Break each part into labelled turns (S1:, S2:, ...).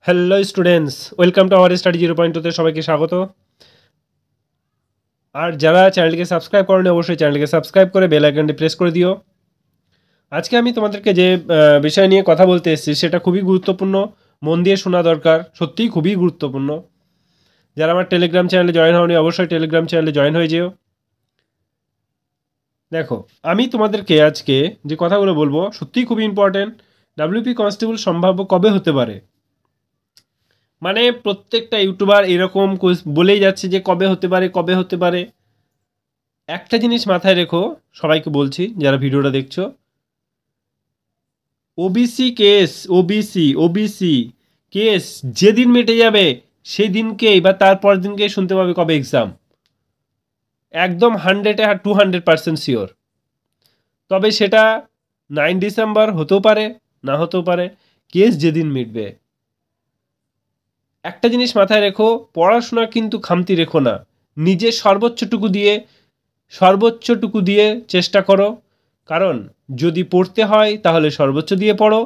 S1: Hello students, welcome to our study 0.2তে সবাইকে স্বাগত। আর যারা চ্যানেলটিকে সাবস্ক্রাইব করেনি অবশ্যই চ্যানেলটিকে সাবস্ক্রাইব করে বেল আইকনটি প্রেস করে দিও। আজকে আমি তোমাদেরকে যে বিষয় নিয়ে কথা বলতে এসেছি সেটা খুবই গুরুত্বপূর্ণ, মন দিয়ে শোনা দরকার, সত্যিই খুবই গুরুত্বপূর্ণ। যারা আমার টেলিগ্রাম চ্যানেলে জয়েন হওনি অবশ্যই টেলিগ্রাম চ্যানেলে জয়েন হয়ে যেও। দেখো, আমি তোমাদেরকে আজকে যে কথাগুলো বলবো সত্যিই খুবই ইম্পর্টেন্ট। ডাব্লিউপি কনস্টেবল সম্ভাব্য কবে হতে পারে, মানে প্রত্যেকটা ইউটিউবার এরকম বলেই যাচ্ছে যে কবে হতে পারে কবে হতে পারে। একটা জিনিস মাথায় রেখো, সবাইকে বলছি যারা ভিডিওটা দেখছো, ওবিসি কেস যেদিন মিটে যাবে সেই দিনকেই বা তারপর দিনকেই শুনতে পাবে কবে এক্সাম, একদম 100-200% শিওর। তবে সেটা 9 ডিসেম্বর হতেও পারে, না হতেও পারে, কেস যেদিন মিটবে। একটা জিনিস মাথায় রেখো, পড়াশোনা কিন্তু খামতি রেখো না, নিজের সর্বোচ্চটুকু দিয়ে চেষ্টা করো। কারণ যদি পড়তে হয় তাহলে সর্বোচ্চ দিয়ে পড়ো,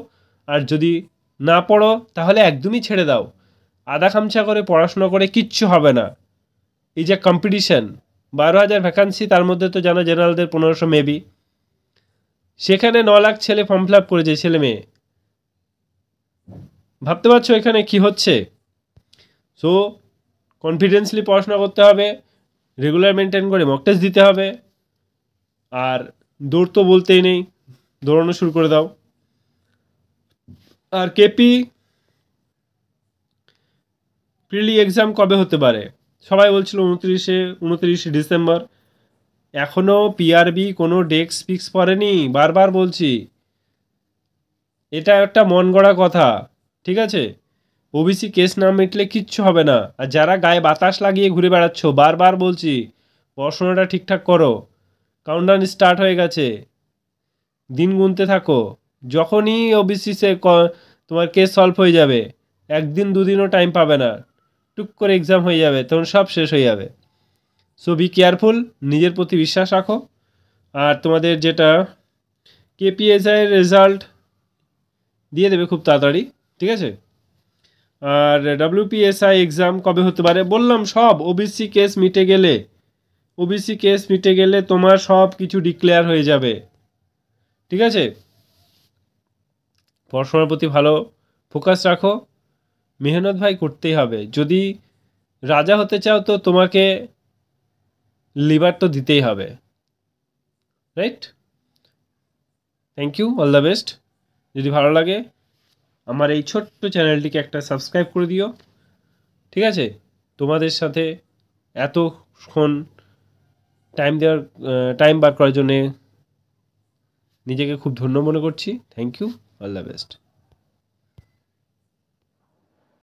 S1: আর যদি না পড়ো তাহলে একদমই ছেড়ে দাও। আধা খামচা করে পড়াশোনা করে কিচ্ছু হবে না। এই যে কম্পিটিশন, 12,000 ভ্যাকান্সি, তার মধ্যে তো জানো জেনারেলদের 1500 মেবি, সেখানে 9 লাখ ছেলে ফর্ম ফিল আপ করেছে, ছেলে মেয়ে। ভাবতে পারছো এখানে কি হচ্ছে? সো কনফিডেন্সলি পড়াশোনা করতে হবে, রেগুলার মেনটেন করে মক টেস্ট দিতে হবে। আর দৌড় তো বলতেই নেই, দৌড়ানো শুরু করে দাও। আর কেপি প্রিলি এক্সাম কবে হতে পারে? সবাই বলছিল 29 ডিসেম্বর। এখনও পিআরবি কোনো ডেস্ক ফিক্স করেনি, বারবার বলছি। এটা একটা মন গড়া কথা, ঠিক আছে? ওবিসি কেস না মিটলে কিচ্ছু হবে না। আর যারা গায়ে বাতাস লাগিয়ে ঘুরে বেড়াচ্ছ, বারবার বলছি পড়াশোনাটা ঠিকঠাক করো। কাউন্টডাউন স্টার্ট হয়ে গেছে, দিন গুনতে থাকো। যখনই ওবিসিতে তোমার কেস সলভ হয়ে যাবে, একদিন দুদিনও টাইম পাবে না, টুক করে এক্সাম হয়ে যাবে, তখন সব শেষ হয়ে যাবে। সো বি কেয়ারফুল, নিজের প্রতি বিশ্বাস রাখো। আর তোমাদের যেটা কেপিএসআইয়ের রেজাল্ট দিয়ে দেবে খুব তাড়াতাড়ি, ঠিক আছে? আর ডাব্লিউপিএসআই এক্সাম কবে হতে পারে বললাম, সব ওবিসি কেস মিটে গেলে তোমার সব কিছু ডিক্লেয়ার হয়ে যাবে, ঠিক আছে? পড়াশোনার প্রতি ভালো ফোকাস রাখো, মেহনত ভাই করতেই হবে। যদি রাজা হতে চাও তো তোমাকে লিভার তো দিতেই হবে, right? Thank you, all the best. যদি ভালো লাগে আমার এই ছোট্ট চ্যানেলটিকে একটা সাবস্ক্রাইব করে দিও, ঠিক আছে? তোমাদের সাথে এতক্ষণ টাইম বার করার জন্যে নিজেকে খুব ধন্য মনে করছি। Thank you, all the best.